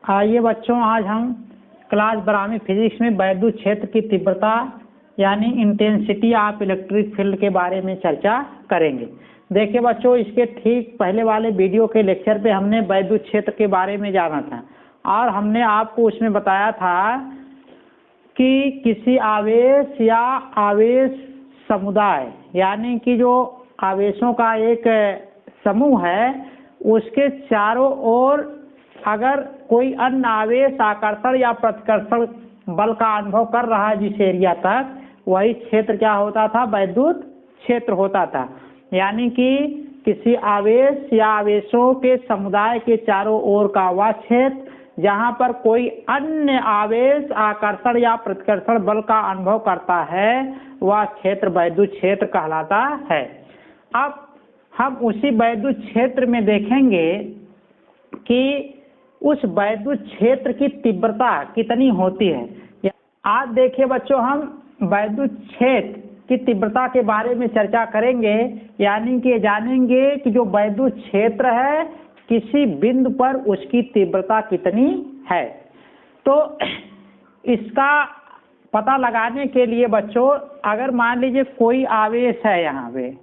आइए बच्चों, आज हम क्लास 12वीं फिजिक्स में वैद्युत क्षेत्र की तीव्रता यानी इंटेंसिटी ऑफ इलेक्ट्रिक फील्ड के बारे में चर्चा करेंगे। देखिए बच्चों, इसके ठीक पहले वाले वीडियो के लेक्चर पे हमने वैद्युत क्षेत्र के बारे में जाना था और हमने आपको उसमें बताया था कि किसी आवेश या आवेश समुदाय यानी कि जो आवेशों का एक समूह है उसके चारों ओर अगर कोई अन्य आवेश आकर्षण या प्रतिकर्षण बल का अनुभव कर रहा है जिस एरिया तक, वही क्षेत्र क्या होता था? वैद्युत क्षेत्र होता था। यानी कि किसी आवेश या आवेशों के समुदाय के चारों ओर का वह क्षेत्र जहां पर कोई अन्य आवेश आकर्षण या प्रतिकर्षण बल का अनुभव करता है, वह क्षेत्र वैद्युत क्षेत्र कहलाता है। अब हम उसी वैद्युत क्षेत्र में देखेंगे कि उस वैद्युत क्षेत्र की तीव्रता कितनी होती है। आज देखिए बच्चों, हम वैद्युत क्षेत्र की तीव्रता के बारे में चर्चा करेंगे, यानी कि जानेंगे कि जो वैद्युत क्षेत्र है किसी बिंदु पर उसकी तीव्रता कितनी है। तो इसका पता लगाने के लिए बच्चों, अगर मान लीजिए कोई आवेश है यहाँ पे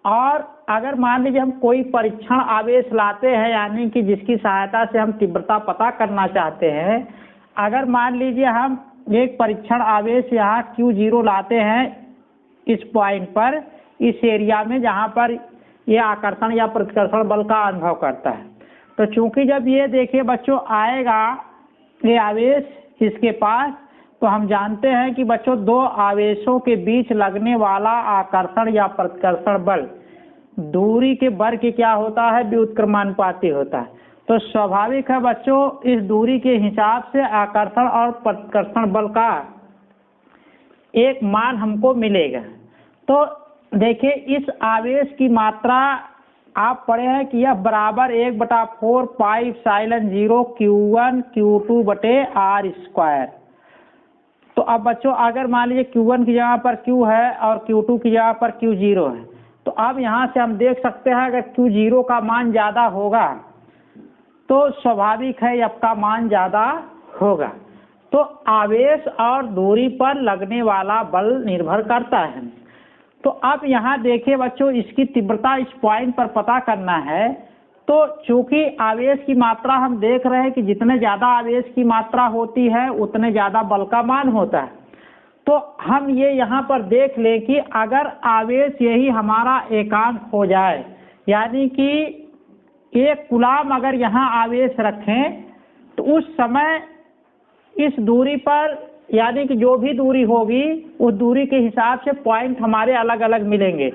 और अगर मान लीजिए हम कोई परीक्षण आवेश लाते हैं, यानी कि जिसकी सहायता से हम तीव्रता पता करना चाहते हैं। अगर मान लीजिए हम एक परीक्षण आवेश यहाँ Q0 लाते हैं इस पॉइंट पर, इस एरिया में जहाँ पर ये आकर्षण या प्रतिकर्षण बल का अनुभव करता है, तो चूंकि जब ये देखिए बच्चों आएगा ये आवेश इसके पास, तो हम जानते हैं कि बच्चों दो आवेशों के बीच लगने वाला आकर्षण या प्रतिकर्षण बल दूरी के वर्ग के क्या होता है? व्युत्क्रमानुपाती होता है। तो स्वाभाविक है बच्चों, इस दूरी के हिसाब से आकर्षण और प्रतिकर्षण बल का एक मान हमको मिलेगा। तो देखिए, इस आवेश की मात्रा आप पढ़े हैं कि यह बराबर 1/4 पाई एप्सिलॉन 0 Q1 Q2 बटे R स्क्वायर। तो अब बच्चों अगर मान लीजिए Q1 की जगह पर Q है और Q2 की जगह पर Q0 है, तो अब यहाँ से हम देख सकते हैं अगर Q0 का मान ज़्यादा होगा तो स्वाभाविक है F का मान ज़्यादा होगा। तो आवेश और दूरी पर लगने वाला बल निर्भर करता है। तो अब यहाँ देखिए बच्चों, इसकी तीव्रता इस पॉइंट पर पता करना है। तो चूंकि आवेश की मात्रा हम देख रहे हैं कि जितने ज़्यादा आवेश की मात्रा होती है उतने ज़्यादा बल का मान होता है। तो हम ये यहाँ पर देख लें कि अगर आवेश यही हमारा एकांक हो जाए, यानी कि 1 कूलाम अगर यहाँ आवेश रखें, तो उस समय इस दूरी पर यानी कि जो भी दूरी होगी उस दूरी के हिसाब से पॉइंट हमारे अलग अलग मिलेंगे।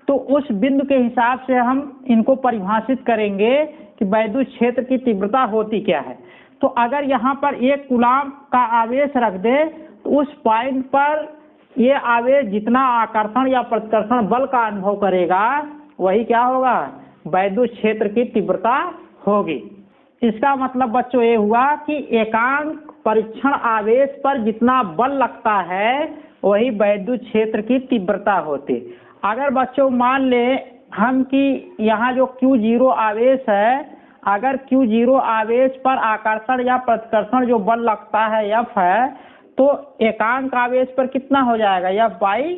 तो उस बिंदु के हिसाब से हम इनको परिभाषित करेंगे कि वैद्युत क्षेत्र की तीव्रता होती क्या है। तो अगर यहाँ पर 1 कूलाम का आवेश रख दे, तो उस पॉइंट पर ये आवेश जितना आकर्षण या प्रतिकर्षण बल का अनुभव करेगा वही क्या होगा? वैद्युत क्षेत्र की तीव्रता होगी। इसका मतलब बच्चों ये हुआ कि एकांक परीक्षण आवेश पर जितना बल लगता है वही वैद्युत क्षेत्र की तीव्रता होती। अगर बच्चों मान ले हम कि यहाँ जो Q0 आवेश है, अगर Q0 आवेश पर आकर्षण या प्रतिकर्षण जो बल लगता है F है, तो एकांक आवेश पर कितना हो जाएगा? F by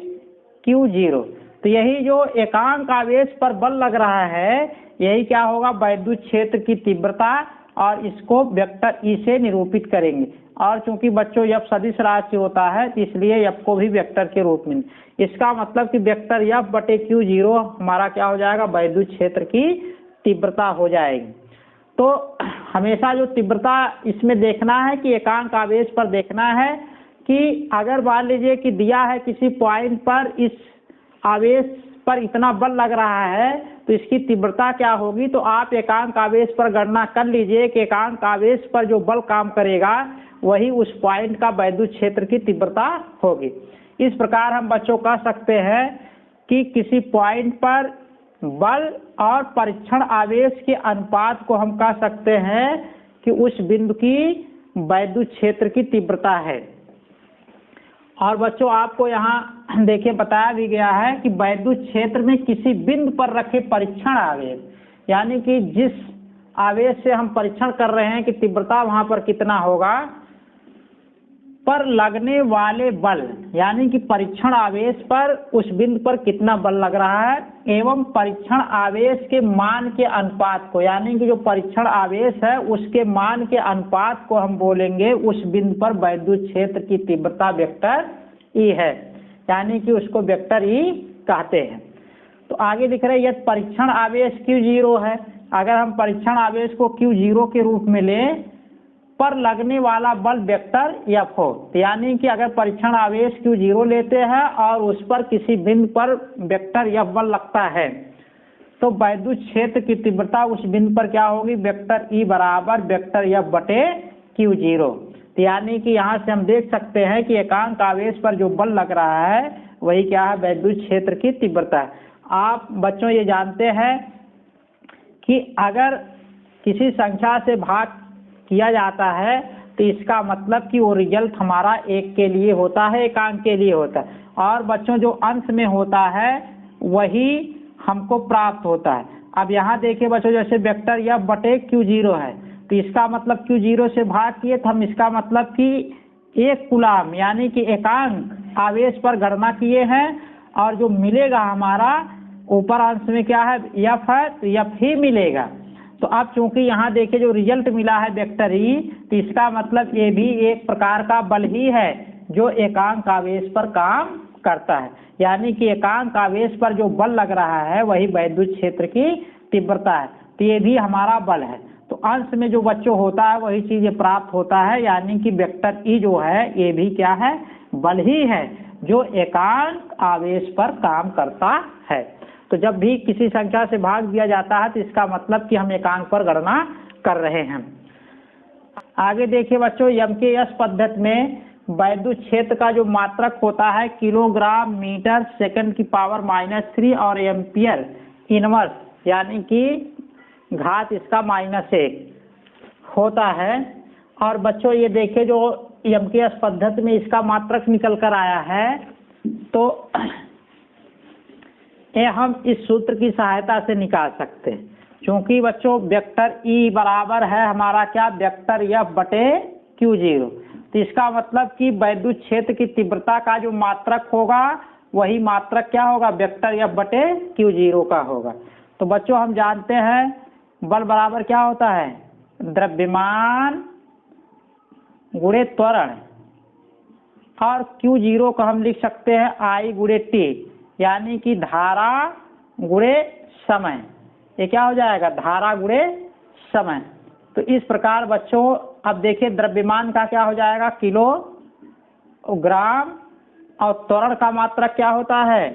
Q0। तो यही जो एकांक आवेश पर बल लग रहा है यही क्या होगा? वैद्युत क्षेत्र की तीव्रता, और इसको वेक्टर E से निरूपित करेंगे। और चूंकि बच्चों F सदिश राशि होता है तो इसलिए F को भी वेक्टर के रूप में, इसका मतलब कि वेक्टर F बटे Q0 हमारा क्या हो जाएगा? वैद्युत क्षेत्र की तीव्रता हो जाएगी। तो हमेशा जो तीव्रता इसमें देखना है कि एकांक आवेश पर देखना है कि अगर मान लीजिए कि दिया है किसी पॉइंट पर इस आवेश पर इतना बल लग रहा है तो इसकी तीव्रता क्या होगी। तो आप एकांक आवेश पर गणना कर लीजिए कि एकांक आवेश पर जो बल काम करेगा वही उस पॉइंट का वैद्युत क्षेत्र की तीव्रता होगी। इस प्रकार हम बच्चों कह सकते हैं कि किसी पॉइंट पर बल और परीक्षण आवेश के अनुपात को हम कह सकते हैं कि उस बिंदु की वैद्युत क्षेत्र की तीव्रता है। और बच्चों आपको यहाँ देखिए बताया भी गया है कि वैद्युत क्षेत्र में किसी बिंदु पर रखे परीक्षण आवेश, यानी कि जिस आवेश से हम परीक्षण कर रहे हैं कि तीव्रता वहां पर कितना होगा, पर लगने वाले बल, यानी कि परीक्षण आवेश पर उस बिंदु पर कितना बल लग रहा है, एवं परीक्षण आवेश के मान के अनुपात को, यानी कि जो परीक्षण आवेश है उसके मान के अनुपात को हम बोलेंगे उस बिंदु पर वैद्युत क्षेत्र की तीव्रता वेक्टर ई है, यानी कि उसको वेक्टर ई कहते हैं। तो आगे लिख रहे हैं यदि परीक्षण आवेश Q0 है, अगर हम परीक्षण आवेश को Q0 के रूप में लें, पर लगने वाला बल वेक्टर F हो, यानी कि अगर परीक्षण आवेश Q0 लेते हैं और उस पर किसी बिंदु पर वेक्टर F बल लगता है, तो वैद्युत क्षेत्र की तीव्रता उस बिंदु पर क्या होगी, वेक्टर E बराबर वेक्टर F बटे Q0। यानी कि यहाँ से हम देख सकते हैं कि एकांक आवेश पर जो बल लग रहा है वही क्या है, वैद्युत क्षेत्र की तीव्रता है। आप बच्चों ये जानते हैं कि अगर किसी संख्या से भाग किया जाता है तो इसका मतलब कि वो रिजल्ट हमारा एक के लिए होता है, एकांक के लिए होता है, और बच्चों जो अंश में होता है वही हमको प्राप्त होता है। अब यहाँ देखिए बच्चों, जैसे वेक्टर F बटे Q0 है, तो इसका मतलब Q0 से भाग किए तो हम इसका मतलब कि एक कूलाम यानी कि एकांक आवेश पर गणना किए हैं, और जो मिलेगा हमारा ऊपर अंश में क्या है, F है, तो F ही मिलेगा। तो अब चूंकि यहाँ देखिए जो रिजल्ट मिला है वेक्टर ई, तो इसका मतलब ये भी एक प्रकार का बल ही है जो एकांक आवेश पर काम करता है, यानी कि एकांक आवेश पर जो बल लग रहा है वही वैद्युत क्षेत्र की तीव्रता है, तो ये भी हमारा बल है। तो अंश में जो बच्चों होता है वही चीज प्राप्त होता है, यानी कि वेक्टर ई जो है ये भी क्या है, बल ही है जो एकांक आवेश पर काम करता है। तो जब भी किसी संख्या से भाग दिया जाता है तो इसका मतलब कि हम एकांक पर गणना कर रहे हैं। आगे देखिए बच्चों, MKS पद्धति में वैद्युत क्षेत्र का जो मात्रक होता है किलोग्राम मीटर सेकंड की पावर -3 और एम्पियर इनवर्स, यानी कि घात इसका -1 होता है। और बच्चों ये देखिए जो MKS पद्धति में इसका मात्रक निकल कर आया है, तो ये हम इस सूत्र की सहायता से निकाल सकते हैं, क्योंकि बच्चों वेक्टर E बराबर है हमारा क्या, वेक्टर F बटे Q0। तो इसका मतलब कि वैद्युत क्षेत्र की तीव्रता का जो मात्रक होगा वही मात्रक क्या होगा, वेक्टर F बटे Q0 का होगा। तो बच्चों हम जानते हैं बल बराबर क्या होता है, द्रव्यमान गुणे त्वरण, और Q0 को हम लिख सकते हैं I गुणे T, यानी कि धारा गुणे समय। ये क्या हो जाएगा, धारा गुणे समय। तो इस प्रकार बच्चों अब देखिए द्रव्यमान का क्या हो जाएगा, किलोग्राम, और त्वरण का मात्रक क्या होता है,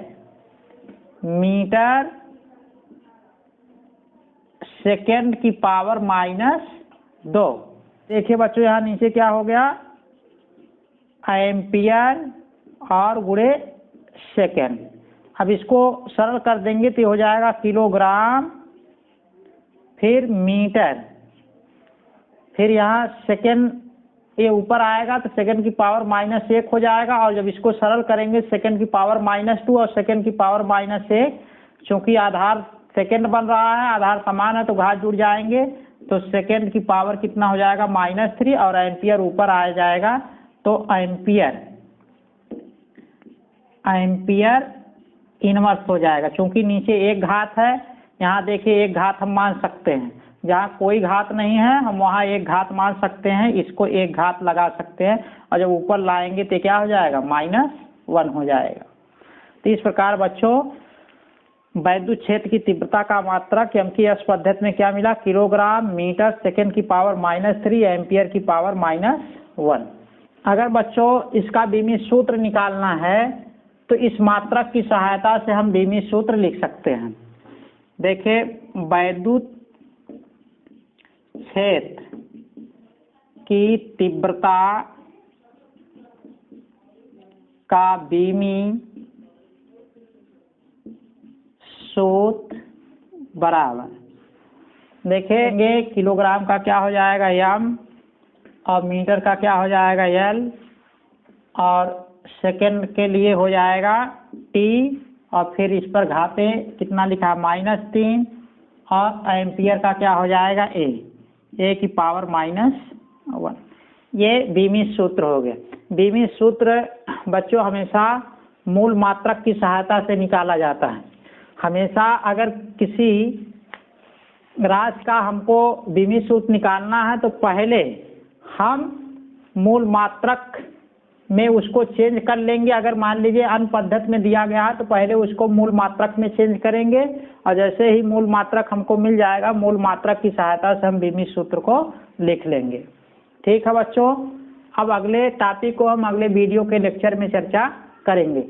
मीटर सेकेंड की पावर -2। देखिए बच्चों यहाँ नीचे क्या हो गया, एम्पियर और गुणे सेकेंड। अब इसको सरल कर देंगे तो हो जाएगा किलोग्राम, फिर मीटर, फिर यहाँ सेकेंड ये ऊपर आएगा तो सेकेंड की पावर -1 हो जाएगा, और जब इसको सरल करेंगे सेकेंड की पावर -2 और सेकेंड की पावर -1, चूंकि आधार सेकेंड बन रहा है, आधार समान है तो घात जुड़ जाएंगे, तो सेकेंड की पावर कितना हो जाएगा, -3, और एम्पियर ऊपर आ जाएगा, तो एम्पियर इनवर्स हो जाएगा। चूंकि नीचे एक घात है, यहाँ देखिए एक घात हम मान सकते हैं, जहाँ कोई घात नहीं है हम वहाँ एक घात मान सकते हैं, इसको एक घात लगा सकते हैं, और जब ऊपर लाएंगे तो क्या हो जाएगा, -1 हो जाएगा। तो इस प्रकार बच्चों वैद्युत क्षेत्र की तीव्रता का मात्रक MKS पद्धति में क्या मिला, किलोग्राम मीटर सेकेंड की पावर -3 एम्पियर की पावर -1। अगर बच्चों इसका बीमित सूत्र निकालना है तो इस मात्रक की सहायता से हम बीमित सूत्र लिख सकते हैं। देखिए वैद्युत क्षेत्र की तीव्रता का बीमी सूत्र बराबर, देखेंगे किलोग्राम का क्या हो जाएगा M, और मीटर का क्या हो जाएगा L, और सेकेंड के लिए हो जाएगा T, और फिर इस पर घाते कितना लिखा है -3, और एम्पियर का क्या हो जाएगा ए की पावर -1। ये बीमित सूत्र हो गया। बीमित सूत्र बच्चों हमेशा मूल मात्रक की सहायता से निकाला जाता है। हमेशा अगर किसी राशि का हमको बीमित सूत्र निकालना है तो पहले हम मूल मात्रक में उसको चेंज कर लेंगे। अगर मान लीजिए अन्य पद्धति में दिया गया है तो पहले उसको मूल मात्रक में चेंज करेंगे और जैसे ही मूल मात्रक हमको मिल जाएगा मूल मात्रक की सहायता से हम बीमित सूत्र को लिख लेंगे। ठीक है बच्चों, अब अगले टॉपिक को हम अगले वीडियो के लेक्चर में चर्चा करेंगे।